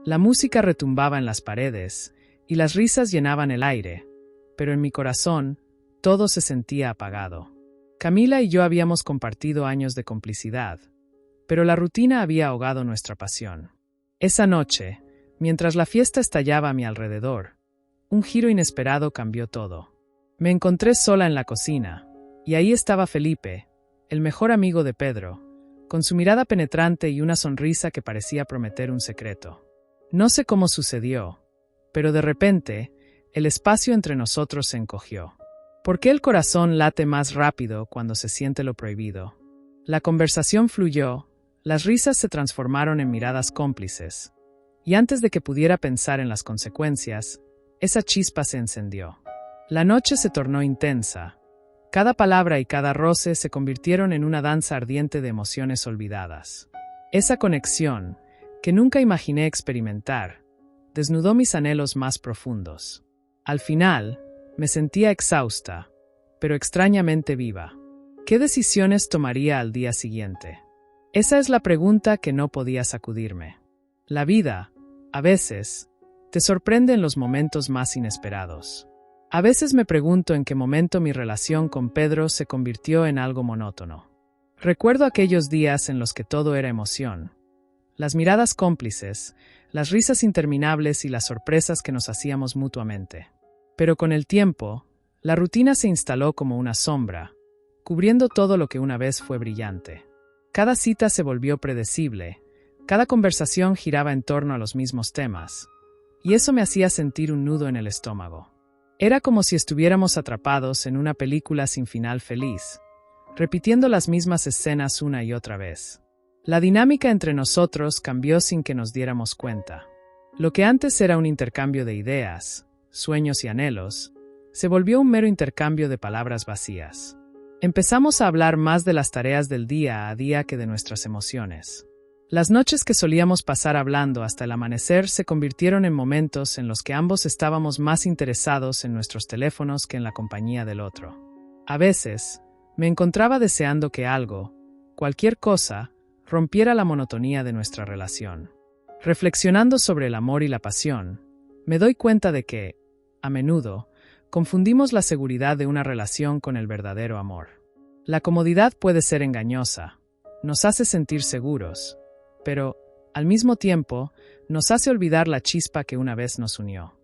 La música retumbaba en las paredes, y las risas llenaban el aire, pero en mi corazón, todo se sentía apagado. Camila y yo habíamos compartido años de complicidad, pero la rutina había ahogado nuestra pasión. Esa noche, mientras la fiesta estallaba a mi alrededor, un giro inesperado cambió todo. Me encontré sola en la cocina, y ahí estaba Felipe, el mejor amigo de Pedro, con su mirada penetrante y una sonrisa que parecía prometer un secreto. No sé cómo sucedió, pero de repente, el espacio entre nosotros se encogió. ¿Por qué el corazón late más rápido cuando se siente lo prohibido? La conversación fluyó, las risas se transformaron en miradas cómplices, y antes de que pudiera pensar en las consecuencias, esa chispa se encendió. La noche se tornó intensa. Cada palabra y cada roce se convirtieron en una danza ardiente de emociones olvidadas. Esa conexión, que nunca imaginé experimentar, desnudó mis anhelos más profundos. Al final, me sentía exhausta, pero extrañamente viva. ¿Qué decisiones tomaría al día siguiente? Esa es la pregunta que no podía sacudirme. La vida, a veces, te sorprende en los momentos más inesperados. A veces me pregunto en qué momento mi relación con Pedro se convirtió en algo monótono. Recuerdo aquellos días en los que todo era emoción. Las miradas cómplices, las risas interminables y las sorpresas que nos hacíamos mutuamente. Pero con el tiempo, la rutina se instaló como una sombra, cubriendo todo lo que una vez fue brillante. Cada cita se volvió predecible, cada conversación giraba en torno a los mismos temas, y eso me hacía sentir un nudo en el estómago. Era como si estuviéramos atrapados en una película sin final feliz, repitiendo las mismas escenas una y otra vez. La dinámica entre nosotros cambió sin que nos diéramos cuenta. Lo que antes era un intercambio de ideas, sueños y anhelos, se volvió un mero intercambio de palabras vacías. Empezamos a hablar más de las tareas del día a día que de nuestras emociones. Las noches que solíamos pasar hablando hasta el amanecer se convirtieron en momentos en los que ambos estábamos más interesados en nuestros teléfonos que en la compañía del otro. A veces, me encontraba deseando que algo, cualquier cosa, rompiera la monotonía de nuestra relación. Reflexionando sobre el amor y la pasión, me doy cuenta de que, a menudo, confundimos la seguridad de una relación con el verdadero amor. La comodidad puede ser engañosa, nos hace sentir seguros, pero, al mismo tiempo, nos hace olvidar la chispa que una vez nos unió.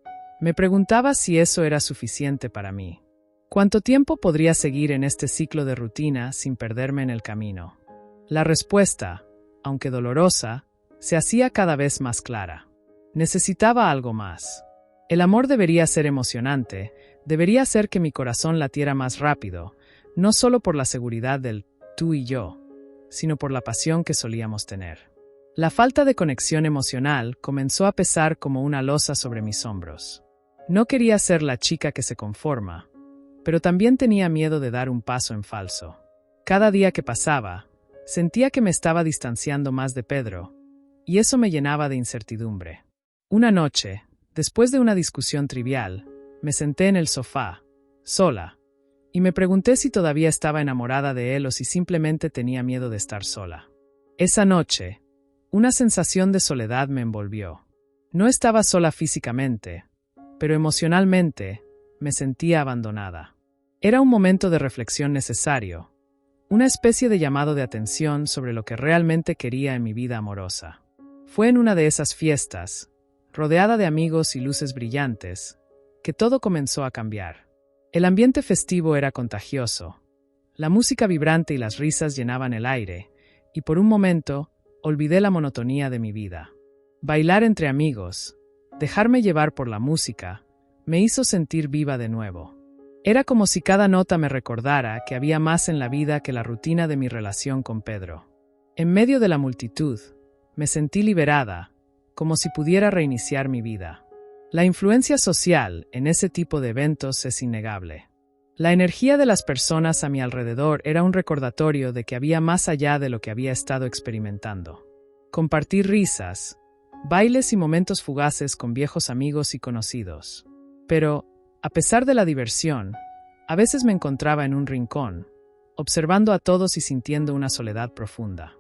Me preguntaba si eso era suficiente para mí. ¿Cuánto tiempo podría seguir en este ciclo de rutina sin perderme en el camino? La respuesta, aunque dolorosa, se hacía cada vez más clara. Necesitaba algo más. El amor debería ser emocionante, debería hacer que mi corazón latiera más rápido, no solo por la seguridad del tú y yo, sino por la pasión que solíamos tener. La falta de conexión emocional comenzó a pesar como una losa sobre mis hombros. No quería ser la chica que se conforma, pero también tenía miedo de dar un paso en falso. Cada día que pasaba, sentía que me estaba distanciando más de Pedro, y eso me llenaba de incertidumbre. Una noche, después de una discusión trivial, me senté en el sofá, sola, y me pregunté si todavía estaba enamorada de él o si simplemente tenía miedo de estar sola. Esa noche, una sensación de soledad me envolvió. No estaba sola físicamente, pero emocionalmente me sentía abandonada. Era un momento de reflexión necesario, una especie de llamado de atención sobre lo que realmente quería en mi vida amorosa. Fue en una de esas fiestas, rodeada de amigos y luces brillantes, que todo comenzó a cambiar. El ambiente festivo era contagioso. La música vibrante y las risas llenaban el aire, y por un momento, olvidé la monotonía de mi vida. Bailar entre amigos, dejarme llevar por la música, me hizo sentir viva de nuevo. Era como si cada nota me recordara que había más en la vida que la rutina de mi relación con Pedro. En medio de la multitud, me sentí liberada, como si pudiera reiniciar mi vida. La influencia social en ese tipo de eventos es innegable. La energía de las personas a mi alrededor era un recordatorio de que había más allá de lo que había estado experimentando. Compartí risas, bailes y momentos fugaces con viejos amigos y conocidos. Pero, a pesar de la diversión, a veces me encontraba en un rincón, observando a todos y sintiendo una soledad profunda.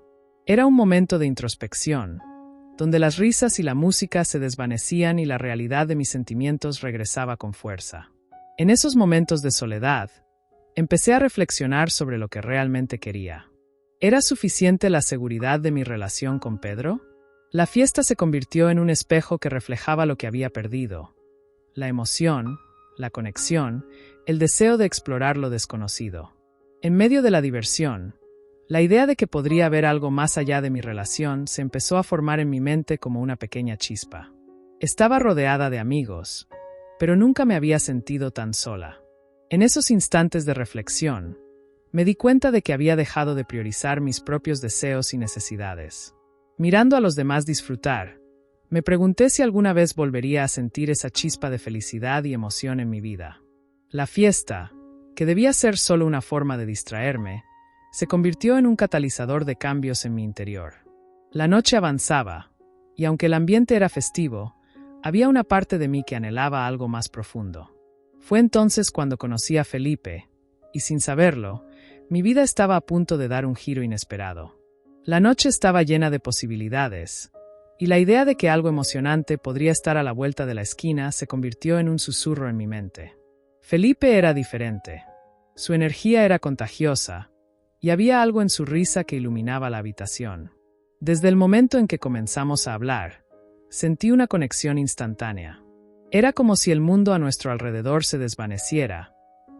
Era un momento de introspección, donde las risas y la música se desvanecían y la realidad de mis sentimientos regresaba con fuerza. En esos momentos de soledad, empecé a reflexionar sobre lo que realmente quería. ¿Era suficiente la seguridad de mi relación con Pedro? La fiesta se convirtió en un espejo que reflejaba lo que había perdido: la emoción, la conexión, el deseo de explorar lo desconocido. En medio de la diversión, la idea de que podría haber algo más allá de mi relación se empezó a formar en mi mente como una pequeña chispa. Estaba rodeada de amigos, pero nunca me había sentido tan sola. En esos instantes de reflexión, me di cuenta de que había dejado de priorizar mis propios deseos y necesidades. Mirando a los demás disfrutar, me pregunté si alguna vez volvería a sentir esa chispa de felicidad y emoción en mi vida. La fiesta, que debía ser solo una forma de distraerme, se convirtió en un catalizador de cambios en mi interior. La noche avanzaba, y aunque el ambiente era festivo, había una parte de mí que anhelaba algo más profundo. Fue entonces cuando conocí a Felipe, y sin saberlo, mi vida estaba a punto de dar un giro inesperado. La noche estaba llena de posibilidades, y la idea de que algo emocionante podría estar a la vuelta de la esquina se convirtió en un susurro en mi mente. Felipe era diferente. Su energía era contagiosa, y había algo en su risa que iluminaba la habitación. Desde el momento en que comenzamos a hablar, sentí una conexión instantánea. Era como si el mundo a nuestro alrededor se desvaneciera,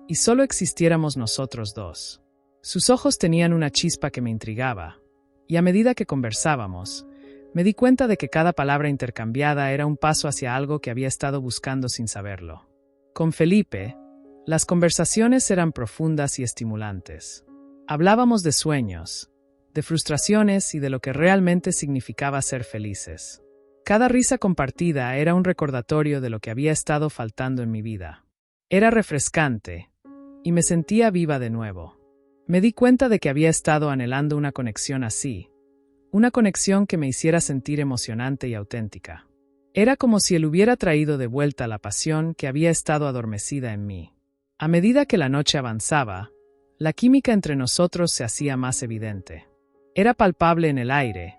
y solo existiéramos nosotros dos. Sus ojos tenían una chispa que me intrigaba, y a medida que conversábamos, me di cuenta de que cada palabra intercambiada era un paso hacia algo que había estado buscando sin saberlo. Con Felipe, las conversaciones eran profundas y estimulantes. Hablábamos de sueños, de frustraciones y de lo que realmente significaba ser felices. Cada risa compartida era un recordatorio de lo que había estado faltando en mi vida. Era refrescante, y me sentía viva de nuevo. Me di cuenta de que había estado anhelando una conexión así, una conexión que me hiciera sentir emocionante y auténtica. Era como si él hubiera traído de vuelta la pasión que había estado adormecida en mí. A medida que la noche avanzaba, la química entre nosotros se hacía más evidente. Era palpable en el aire,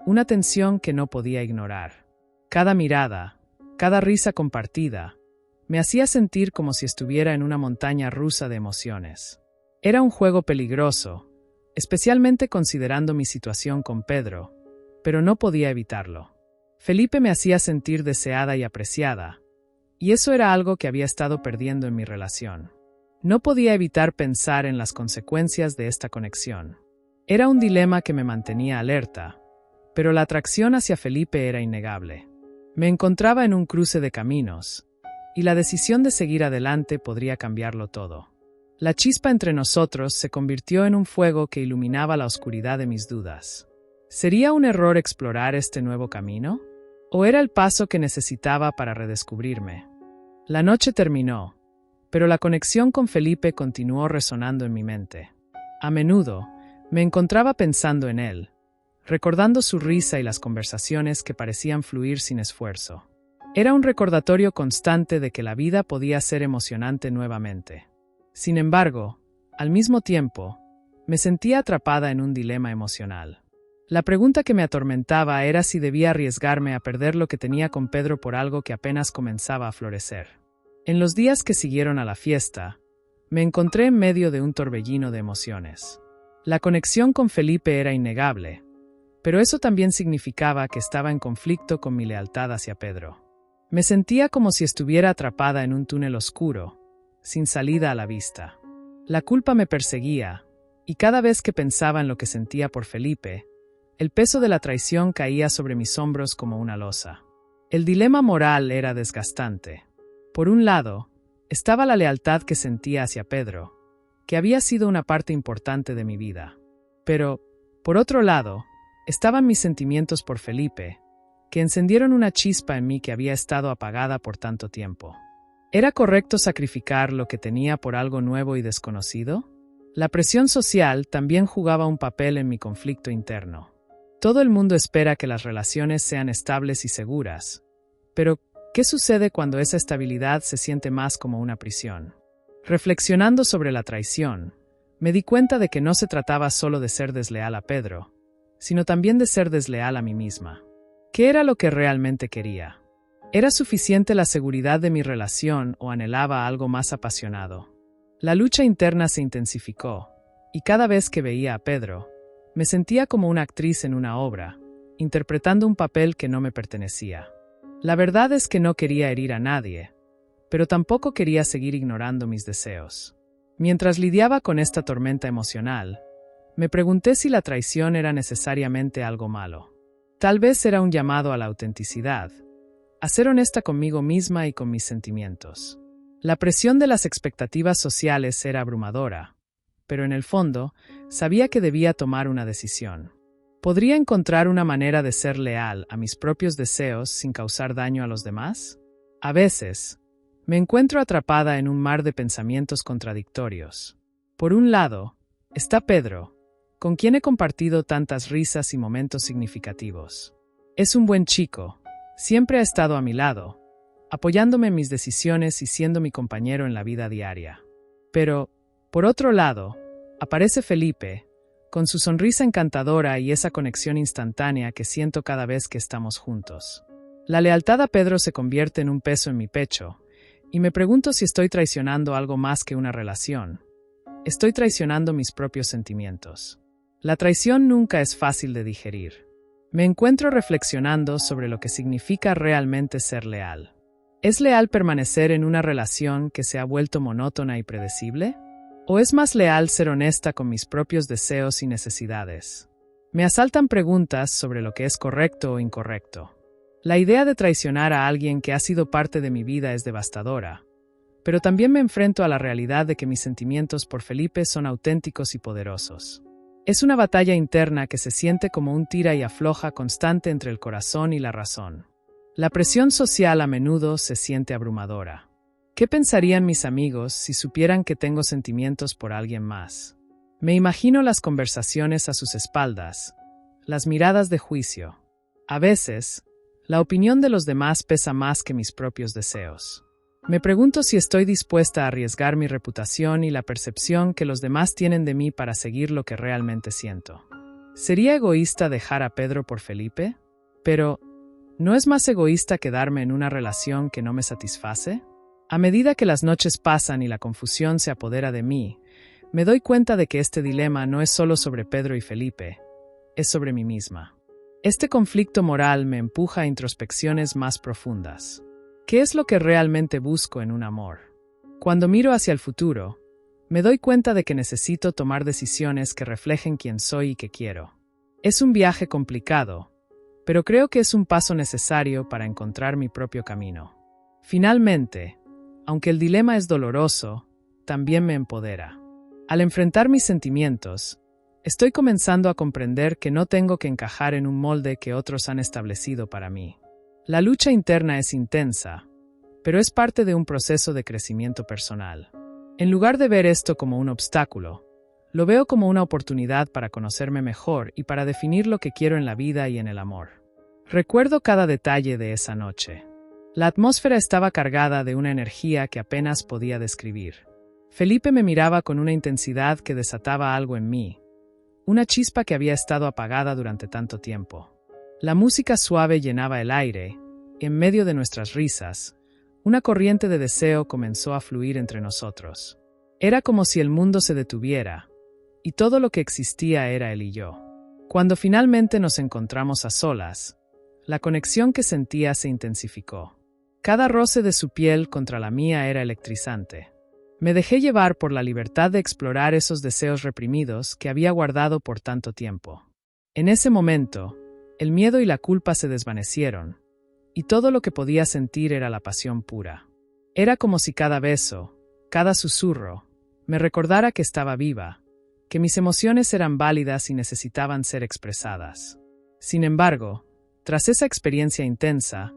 una tensión que no podía ignorar. Cada mirada, cada risa compartida, me hacía sentir como si estuviera en una montaña rusa de emociones. Era un juego peligroso, especialmente considerando mi situación con Pedro, pero no podía evitarlo. Felipe me hacía sentir deseada y apreciada, y eso era algo que había estado perdiendo en mi relación. No podía evitar pensar en las consecuencias de esta conexión. Era un dilema que me mantenía alerta, pero la atracción hacia Felipe era innegable. Me encontraba en un cruce de caminos, y la decisión de seguir adelante podría cambiarlo todo. La chispa entre nosotros se convirtió en un fuego que iluminaba la oscuridad de mis dudas. ¿Sería un error explorar este nuevo camino? ¿O era el paso que necesitaba para redescubrirme? La noche terminó, pero la conexión con Felipe continuó resonando en mi mente. A menudo, me encontraba pensando en él, recordando su risa y las conversaciones que parecían fluir sin esfuerzo. Era un recordatorio constante de que la vida podía ser emocionante nuevamente. Sin embargo, al mismo tiempo, me sentía atrapada en un dilema emocional. La pregunta que me atormentaba era si debía arriesgarme a perder lo que tenía con Pedro por algo que apenas comenzaba a florecer. En los días que siguieron a la fiesta, me encontré en medio de un torbellino de emociones. La conexión con Felipe era innegable, pero eso también significaba que estaba en conflicto con mi lealtad hacia Pedro. Me sentía como si estuviera atrapada en un túnel oscuro, sin salida a la vista. La culpa me perseguía, y cada vez que pensaba en lo que sentía por Felipe, el peso de la traición caía sobre mis hombros como una losa. El dilema moral era desgastante. Por un lado, estaba la lealtad que sentía hacia Pedro, que había sido una parte importante de mi vida. Pero, por otro lado, estaban mis sentimientos por Felipe, que encendieron una chispa en mí que había estado apagada por tanto tiempo. ¿Era correcto sacrificar lo que tenía por algo nuevo y desconocido? La presión social también jugaba un papel en mi conflicto interno. Todo el mundo espera que las relaciones sean estables y seguras, pero ¿qué sucede cuando esa estabilidad se siente más como una prisión? Reflexionando sobre la traición, me di cuenta de que no se trataba solo de ser desleal a Pedro, sino también de ser desleal a mí misma. ¿Qué era lo que realmente quería? ¿Era suficiente la seguridad de mi relación o anhelaba algo más apasionado? La lucha interna se intensificó, y cada vez que veía a Pedro, me sentía como una actriz en una obra, interpretando un papel que no me pertenecía. La verdad es que no quería herir a nadie, pero tampoco quería seguir ignorando mis deseos. Mientras lidiaba con esta tormenta emocional, me pregunté si la traición era necesariamente algo malo. Tal vez era un llamado a la autenticidad, a ser honesta conmigo misma y con mis sentimientos. La presión de las expectativas sociales era abrumadora, pero en el fondo sabía que debía tomar una decisión. ¿Podría encontrar una manera de ser leal a mis propios deseos sin causar daño a los demás? A veces, me encuentro atrapada en un mar de pensamientos contradictorios. Por un lado, está Pedro, con quien he compartido tantas risas y momentos significativos. Es un buen chico, siempre ha estado a mi lado, apoyándome en mis decisiones y siendo mi compañero en la vida diaria. Pero, por otro lado, aparece Felipe, con su sonrisa encantadora y esa conexión instantánea que siento cada vez que estamos juntos. La lealtad a Pedro se convierte en un peso en mi pecho, y me pregunto si estoy traicionando algo más que una relación. Estoy traicionando mis propios sentimientos. La traición nunca es fácil de digerir. Me encuentro reflexionando sobre lo que significa realmente ser leal. ¿Es leal permanecer en una relación que se ha vuelto monótona y predecible? ¿O es más leal ser honesta con mis propios deseos y necesidades? Me asaltan preguntas sobre lo que es correcto o incorrecto. La idea de traicionar a alguien que ha sido parte de mi vida es devastadora, pero también me enfrento a la realidad de que mis sentimientos por Felipe son auténticos y poderosos. Es una batalla interna que se siente como un tira y afloja constante entre el corazón y la razón. La presión social a menudo se siente abrumadora. ¿Qué pensarían mis amigos si supieran que tengo sentimientos por alguien más? Me imagino las conversaciones a sus espaldas, las miradas de juicio. A veces, la opinión de los demás pesa más que mis propios deseos. Me pregunto si estoy dispuesta a arriesgar mi reputación y la percepción que los demás tienen de mí para seguir lo que realmente siento. ¿Sería egoísta dejar a Pedro por Felipe? Pero, ¿no es más egoísta quedarme en una relación que no me satisface? A medida que las noches pasan y la confusión se apodera de mí, me doy cuenta de que este dilema no es solo sobre Pedro y Felipe, es sobre mí misma. Este conflicto moral me empuja a introspecciones más profundas. ¿Qué es lo que realmente busco en un amor? Cuando miro hacia el futuro, me doy cuenta de que necesito tomar decisiones que reflejen quién soy y qué quiero. Es un viaje complicado, pero creo que es un paso necesario para encontrar mi propio camino. Finalmente, aunque el dilema es doloroso, también me empodera. Al enfrentar mis sentimientos, estoy comenzando a comprender que no tengo que encajar en un molde que otros han establecido para mí. La lucha interna es intensa, pero es parte de un proceso de crecimiento personal. En lugar de ver esto como un obstáculo, lo veo como una oportunidad para conocerme mejor y para definir lo que quiero en la vida y en el amor. Recuerdo cada detalle de esa noche. La atmósfera estaba cargada de una energía que apenas podía describir. Felipe me miraba con una intensidad que desataba algo en mí, una chispa que había estado apagada durante tanto tiempo. La música suave llenaba el aire, y en medio de nuestras risas, una corriente de deseo comenzó a fluir entre nosotros. Era como si el mundo se detuviera, y todo lo que existía era él y yo. Cuando finalmente nos encontramos a solas, la conexión que sentía se intensificó. Cada roce de su piel contra la mía era electrizante. Me dejé llevar por la libertad de explorar esos deseos reprimidos que había guardado por tanto tiempo. En ese momento, el miedo y la culpa se desvanecieron, y todo lo que podía sentir era la pasión pura. Era como si cada beso, cada susurro, me recordara que estaba viva, que mis emociones eran válidas y necesitaban ser expresadas. Sin embargo, tras esa experiencia intensa,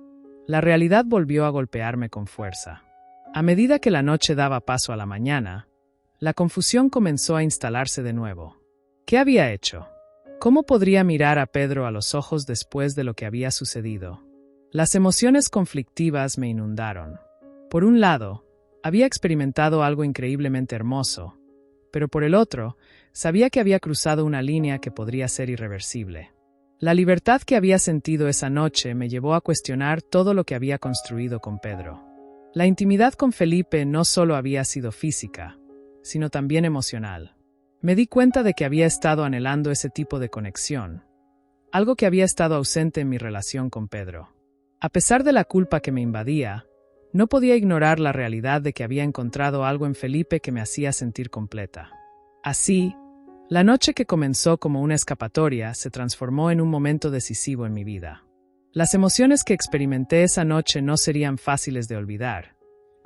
la realidad volvió a golpearme con fuerza. A medida que la noche daba paso a la mañana, la confusión comenzó a instalarse de nuevo. ¿Qué había hecho? ¿Cómo podría mirar a Pedro a los ojos después de lo que había sucedido? Las emociones conflictivas me inundaron. Por un lado, había experimentado algo increíblemente hermoso, pero por el otro, sabía que había cruzado una línea que podría ser irreversible. La libertad que había sentido esa noche me llevó a cuestionar todo lo que había construido con Pedro. La intimidad con Felipe no solo había sido física, sino también emocional. Me di cuenta de que había estado anhelando ese tipo de conexión, algo que había estado ausente en mi relación con Pedro. A pesar de la culpa que me invadía, no podía ignorar la realidad de que había encontrado algo en Felipe que me hacía sentir completa. Así, la noche que comenzó como una escapatoria se transformó en un momento decisivo en mi vida. Las emociones que experimenté esa noche no serían fáciles de olvidar,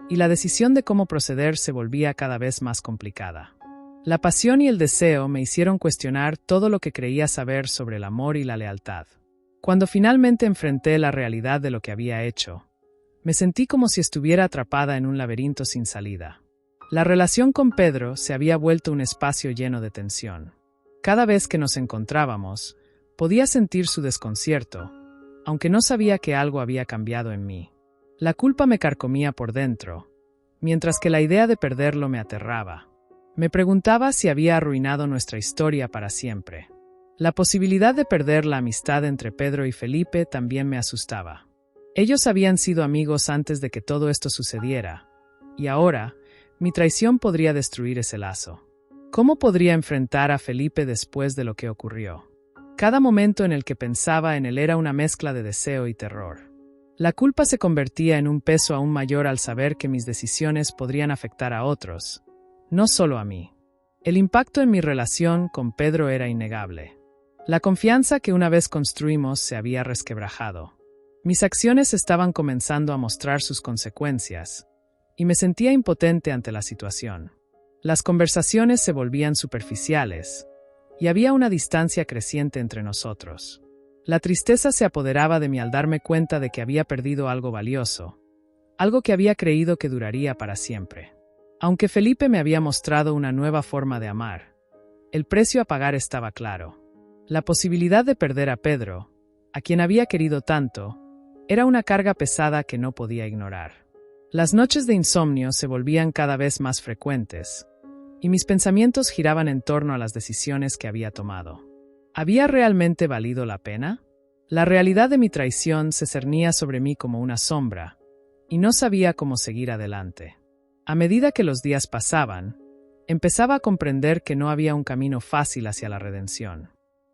y la decisión de cómo proceder se volvía cada vez más complicada. La pasión y el deseo me hicieron cuestionar todo lo que creía saber sobre el amor y la lealtad. Cuando finalmente enfrenté la realidad de lo que había hecho, me sentí como si estuviera atrapada en un laberinto sin salida. La relación con Pedro se había vuelto un espacio lleno de tensión. Cada vez que nos encontrábamos, podía sentir su desconcierto, aunque no sabía que algo había cambiado en mí. La culpa me carcomía por dentro, mientras que la idea de perderlo me aterraba. Me preguntaba si había arruinado nuestra historia para siempre. La posibilidad de perder la amistad entre Pedro y Felipe también me asustaba. Ellos habían sido amigos antes de que todo esto sucediera, y ahora, mi traición podría destruir ese lazo. ¿Cómo podría enfrentar a Felipe después de lo que ocurrió? Cada momento en el que pensaba en él era una mezcla de deseo y terror. La culpa se convertía en un peso aún mayor al saber que mis decisiones podrían afectar a otros, no solo a mí. El impacto en mi relación con Pedro era innegable. La confianza que una vez construimos se había resquebrajado. Mis acciones estaban comenzando a mostrar sus consecuencias, y me sentía impotente ante la situación. Las conversaciones se volvían superficiales, y había una distancia creciente entre nosotros. La tristeza se apoderaba de mí al darme cuenta de que había perdido algo valioso, algo que había creído que duraría para siempre. Aunque Felipe me había mostrado una nueva forma de amar, el precio a pagar estaba claro. La posibilidad de perder a Pedro, a quien había querido tanto, era una carga pesada que no podía ignorar. Las noches de insomnio se volvían cada vez más frecuentes, y mis pensamientos giraban en torno a las decisiones que había tomado. ¿Había realmente valido la pena? La realidad de mi traición se cernía sobre mí como una sombra, y no sabía cómo seguir adelante. A medida que los días pasaban, empezaba a comprender que no había un camino fácil hacia la redención.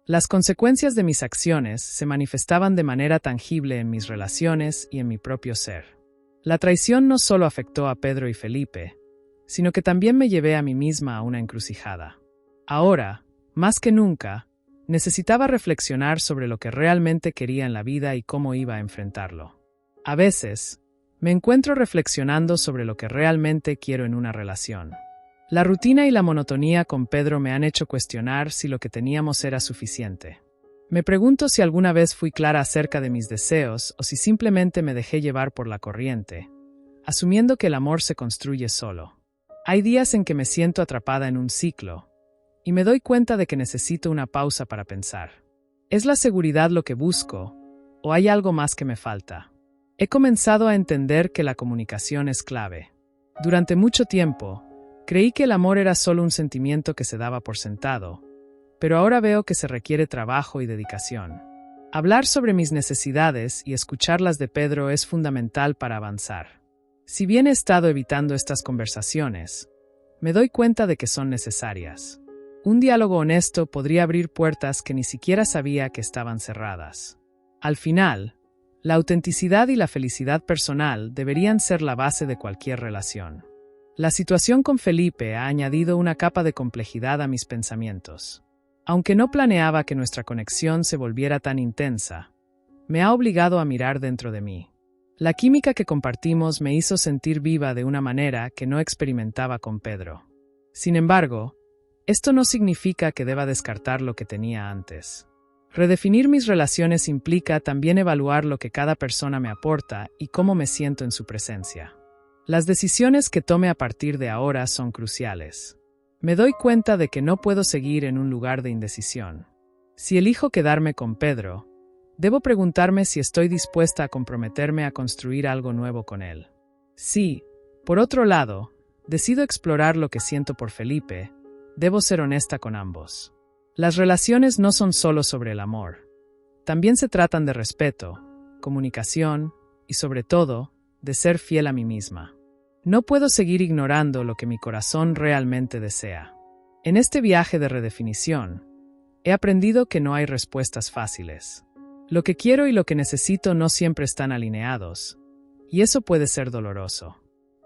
Las consecuencias de mis acciones se manifestaban de manera tangible en mis relaciones y en mi propio ser. La traición no solo afectó a Pedro y Felipe, sino que también me llevé a mí misma a una encrucijada. Ahora, más que nunca, necesitaba reflexionar sobre lo que realmente quería en la vida y cómo iba a enfrentarlo. A veces, me encuentro reflexionando sobre lo que realmente quiero en una relación. La rutina y la monotonía con Pedro me han hecho cuestionar si lo que teníamos era suficiente. Me pregunto si alguna vez fui clara acerca de mis deseos o si simplemente me dejé llevar por la corriente, asumiendo que el amor se construye solo. Hay días en que me siento atrapada en un ciclo, y me doy cuenta de que necesito una pausa para pensar. ¿Es la seguridad lo que busco, o hay algo más que me falta? He comenzado a entender que la comunicación es clave. Durante mucho tiempo, creí que el amor era solo un sentimiento que se daba por sentado, pero ahora veo que se requiere trabajo y dedicación. Hablar sobre mis necesidades y escucharlas de Pedro es fundamental para avanzar. Si bien he estado evitando estas conversaciones, me doy cuenta de que son necesarias. Un diálogo honesto podría abrir puertas que ni siquiera sabía que estaban cerradas. Al final, la autenticidad y la felicidad personal deberían ser la base de cualquier relación. La situación con Felipe ha añadido una capa de complejidad a mis pensamientos. Aunque no planeaba que nuestra conexión se volviera tan intensa, me ha obligado a mirar dentro de mí. La química que compartimos me hizo sentir viva de una manera que no experimentaba con Pedro. Sin embargo, esto no significa que deba descartar lo que tenía antes. Redefinir mis relaciones implica también evaluar lo que cada persona me aporta y cómo me siento en su presencia. Las decisiones que tome a partir de ahora son cruciales. Me doy cuenta de que no puedo seguir en un lugar de indecisión. Si elijo quedarme con Pedro, debo preguntarme si estoy dispuesta a comprometerme a construir algo nuevo con él. Si, por otro lado, decido explorar lo que siento por Felipe, debo ser honesta con ambos. Las relaciones no son solo sobre el amor, También se tratan de respeto, comunicación y, sobre todo, de ser fiel a mí misma. No puedo seguir ignorando lo que mi corazón realmente desea. En este viaje de redefinición, he aprendido que no hay respuestas fáciles. Lo que quiero y lo que necesito no siempre están alineados, y eso puede ser doloroso.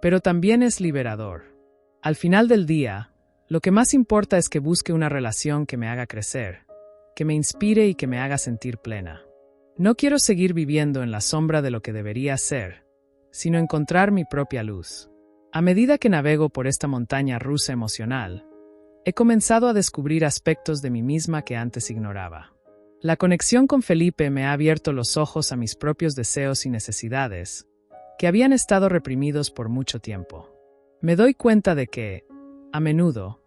Pero también es liberador. Al final del día, lo que más importa es que busque una relación que me haga crecer, que me inspire y que me haga sentir plena. No quiero seguir viviendo en la sombra de lo que debería ser, sino encontrar mi propia luz. A medida que navego por esta montaña rusa emocional, he comenzado a descubrir aspectos de mí misma que antes ignoraba. La conexión con Felipe me ha abierto los ojos a mis propios deseos y necesidades, que habían estado reprimidos por mucho tiempo. Me doy cuenta de que, a menudo,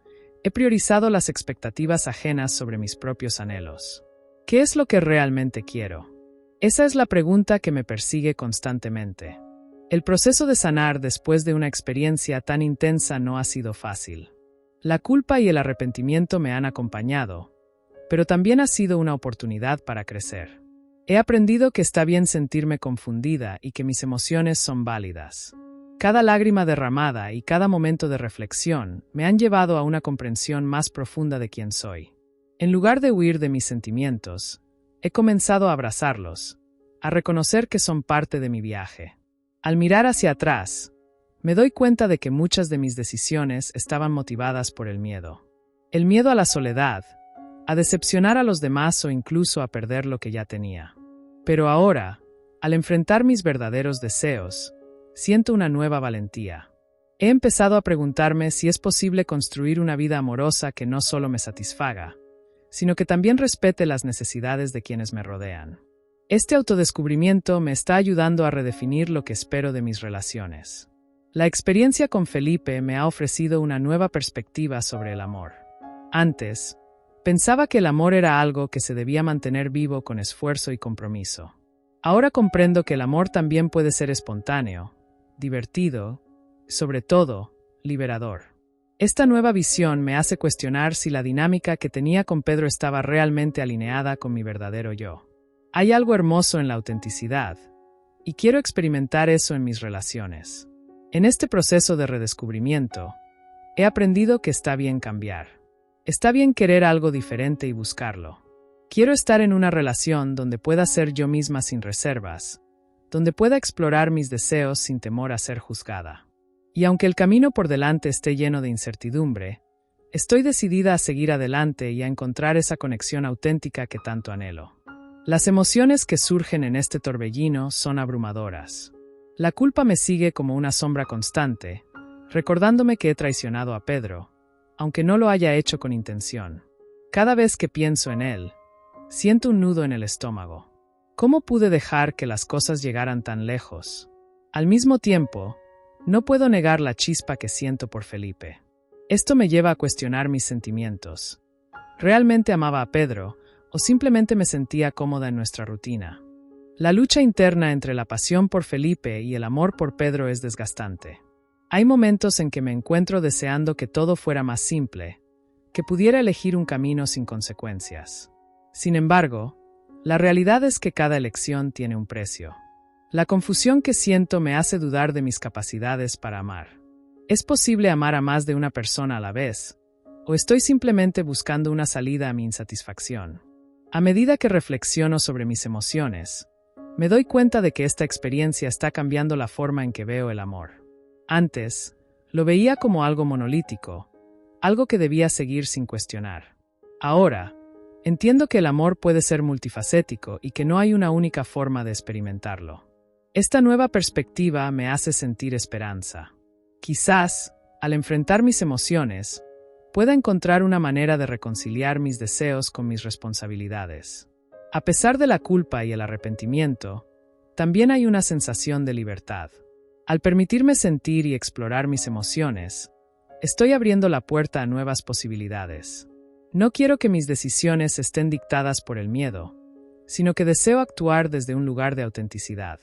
he priorizado las expectativas ajenas sobre mis propios anhelos. ¿Qué es lo que realmente quiero? Esa es la pregunta que me persigue constantemente. El proceso de sanar después de una experiencia tan intensa no ha sido fácil. La culpa y el arrepentimiento me han acompañado, pero también ha sido una oportunidad para crecer. He aprendido que está bien sentirme confundida y que mis emociones son válidas. Cada lágrima derramada y cada momento de reflexión me han llevado a una comprensión más profunda de quién soy. En lugar de huir de mis sentimientos, he comenzado a abrazarlos, a reconocer que son parte de mi viaje. Al mirar hacia atrás, me doy cuenta de que muchas de mis decisiones estaban motivadas por el miedo. El miedo a la soledad, a decepcionar a los demás o incluso a perder lo que ya tenía. Pero ahora, al enfrentar mis verdaderos deseos, siento una nueva valentía. He empezado a preguntarme si es posible construir una vida amorosa que no solo me satisfaga, sino que también respete las necesidades de quienes me rodean. Este autodescubrimiento me está ayudando a redefinir lo que espero de mis relaciones. La experiencia con Felipe me ha ofrecido una nueva perspectiva sobre el amor. Antes, pensaba que el amor era algo que se debía mantener vivo con esfuerzo y compromiso. Ahora comprendo que el amor también puede ser espontáneo, divertido, y sobre todo, liberador. Esta nueva visión me hace cuestionar si la dinámica que tenía con Pedro estaba realmente alineada con mi verdadero yo. Hay algo hermoso en la autenticidad, y quiero experimentar eso en mis relaciones. En este proceso de redescubrimiento, he aprendido que está bien cambiar. Está bien querer algo diferente y buscarlo. Quiero estar en una relación donde pueda ser yo misma sin reservas, donde pueda explorar mis deseos sin temor a ser juzgada. Y aunque el camino por delante esté lleno de incertidumbre, estoy decidida a seguir adelante y a encontrar esa conexión auténtica que tanto anhelo. Las emociones que surgen en este torbellino son abrumadoras. La culpa me sigue como una sombra constante, recordándome que he traicionado a Pedro, aunque no lo haya hecho con intención. Cada vez que pienso en él, siento un nudo en el estómago. ¿Cómo pude dejar que las cosas llegaran tan lejos? Al mismo tiempo, no puedo negar la chispa que siento por Felipe. Esto me lleva a cuestionar mis sentimientos. ¿Realmente amaba a Pedro o simplemente me sentía cómoda en nuestra rutina? La lucha interna entre la pasión por Felipe y el amor por Pedro es desgastante. Hay momentos en que me encuentro deseando que todo fuera más simple, que pudiera elegir un camino sin consecuencias. Sin embargo, la realidad es que cada elección tiene un precio. La confusión que siento me hace dudar de mis capacidades para amar. ¿Es posible amar a más de una persona a la vez? ¿O estoy simplemente buscando una salida a mi insatisfacción? A medida que reflexiono sobre mis emociones, me doy cuenta de que esta experiencia está cambiando la forma en que veo el amor. Antes, lo veía como algo monolítico, algo que debía seguir sin cuestionar. Ahora, entiendo que el amor puede ser multifacético y que no hay una única forma de experimentarlo. Esta nueva perspectiva me hace sentir esperanza. Quizás, al enfrentar mis emociones, pueda encontrar una manera de reconciliar mis deseos con mis responsabilidades. A pesar de la culpa y el arrepentimiento, también hay una sensación de libertad. Al permitirme sentir y explorar mis emociones, estoy abriendo la puerta a nuevas posibilidades. No quiero que mis decisiones estén dictadas por el miedo, sino que deseo actuar desde un lugar de autenticidad.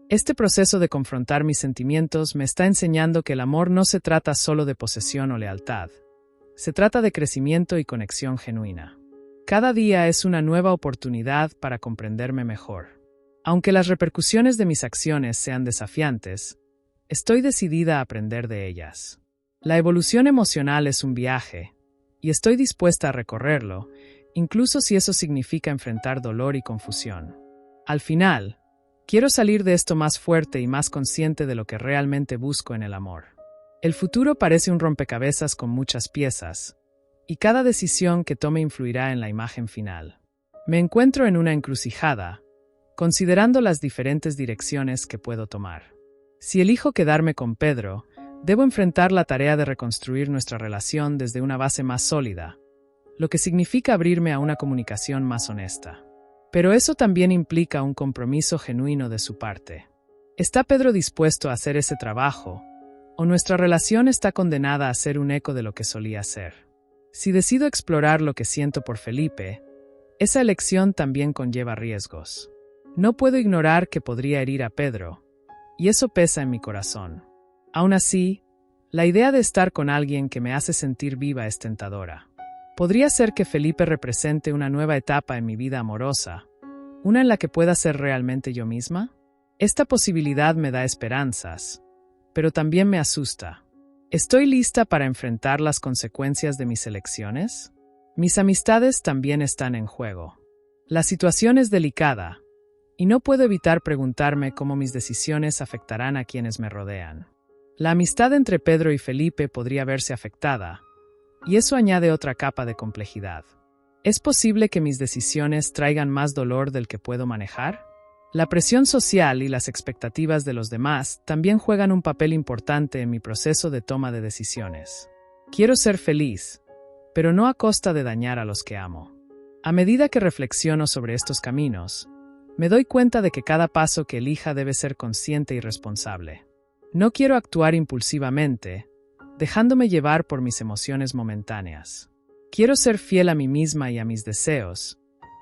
Este proceso de confrontar mis sentimientos me está enseñando que el amor no se trata solo de posesión o lealtad. Se trata de crecimiento y conexión genuina. Cada día es una nueva oportunidad para comprenderme mejor. Aunque las repercusiones de mis acciones sean desafiantes, estoy decidida a aprender de ellas. La evolución emocional es un viaje, y estoy dispuesta a recorrerlo, incluso si eso significa enfrentar dolor y confusión. Al final, quiero salir de esto más fuerte y más consciente de lo que realmente busco en el amor. El futuro parece un rompecabezas con muchas piezas, y cada decisión que tome influirá en la imagen final. Me encuentro en una encrucijada, considerando las diferentes direcciones que puedo tomar. Si elijo quedarme con Pedro, debo enfrentar la tarea de reconstruir nuestra relación desde una base más sólida, lo que significa abrirme a una comunicación más honesta. Pero eso también implica un compromiso genuino de su parte. ¿Está Pedro dispuesto a hacer ese trabajo, o nuestra relación está condenada a ser un eco de lo que solía ser? Si decido explorar lo que siento por Felipe, esa elección también conlleva riesgos. No puedo ignorar que podría herir a Pedro, y eso pesa en mi corazón. Aún así, la idea de estar con alguien que me hace sentir viva es tentadora. Podría ser que Felipe represente una nueva etapa en mi vida amorosa, una en la que pueda ser realmente yo misma. Esta posibilidad me da esperanzas, pero también me asusta. ¿Estoy lista para enfrentar las consecuencias de mis elecciones? Mis amistades también están en juego. La situación es delicada, y no puedo evitar preguntarme cómo mis decisiones afectarán a quienes me rodean. La amistad entre Pedro y Felipe podría verse afectada, y eso añade otra capa de complejidad. ¿Es posible que mis decisiones traigan más dolor del que puedo manejar? La presión social y las expectativas de los demás también juegan un papel importante en mi proceso de toma de decisiones. Quiero ser feliz, pero no a costa de dañar a los que amo. A medida que reflexiono sobre estos caminos, me doy cuenta de que cada paso que elija debe ser consciente y responsable. No quiero actuar impulsivamente, dejándome llevar por mis emociones momentáneas. Quiero ser fiel a mí misma y a mis deseos,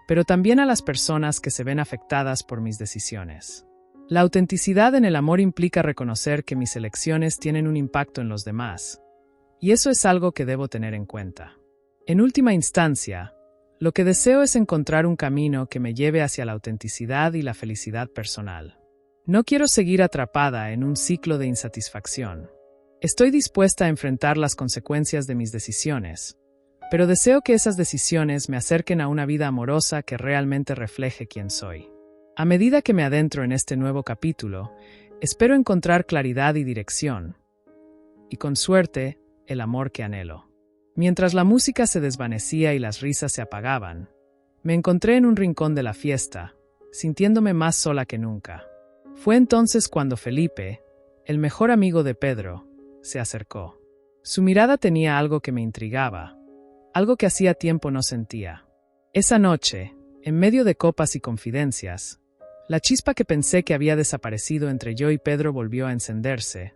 pero también a las personas que se ven afectadas por mis decisiones. La autenticidad en el amor implica reconocer que mis elecciones tienen un impacto en los demás, y eso es algo que debo tener en cuenta. En última instancia, lo que deseo es encontrar un camino que me lleve hacia la autenticidad y la felicidad personal. No quiero seguir atrapada en un ciclo de insatisfacción. Estoy dispuesta a enfrentar las consecuencias de mis decisiones, pero deseo que esas decisiones me acerquen a una vida amorosa que realmente refleje quién soy. A medida que me adentro en este nuevo capítulo, espero encontrar claridad y dirección, y con suerte, el amor que anhelo. Mientras la música se desvanecía y las risas se apagaban, me encontré en un rincón de la fiesta, sintiéndome más sola que nunca. Fue entonces cuando Felipe, el mejor amigo de Pedro, se acercó. Su mirada tenía algo que me intrigaba, algo que hacía tiempo no sentía. Esa noche, en medio de copas y confidencias, la chispa que pensé que había desaparecido entre yo y Pedro volvió a encenderse,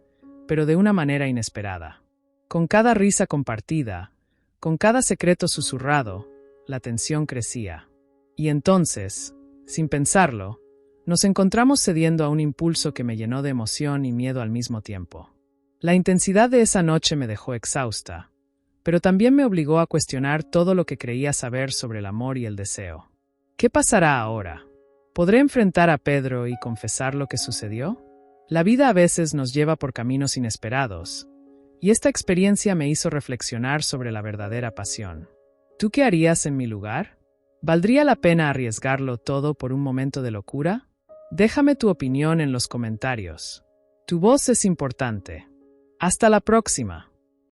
pero de una manera inesperada. Con cada risa compartida, con cada secreto susurrado, la tensión crecía. Y entonces, sin pensarlo, nos encontramos cediendo a un impulso que me llenó de emoción y miedo al mismo tiempo. La intensidad de esa noche me dejó exhausta, pero también me obligó a cuestionar todo lo que creía saber sobre el amor y el deseo. ¿Qué pasará ahora? ¿Podré enfrentar a Pedro y confesar lo que sucedió? La vida a veces nos lleva por caminos inesperados, y esta experiencia me hizo reflexionar sobre la verdadera pasión. ¿Tú qué harías en mi lugar? ¿Valdría la pena arriesgarlo todo por un momento de locura? Déjame tu opinión en los comentarios. Tu voz es importante. Hasta la próxima.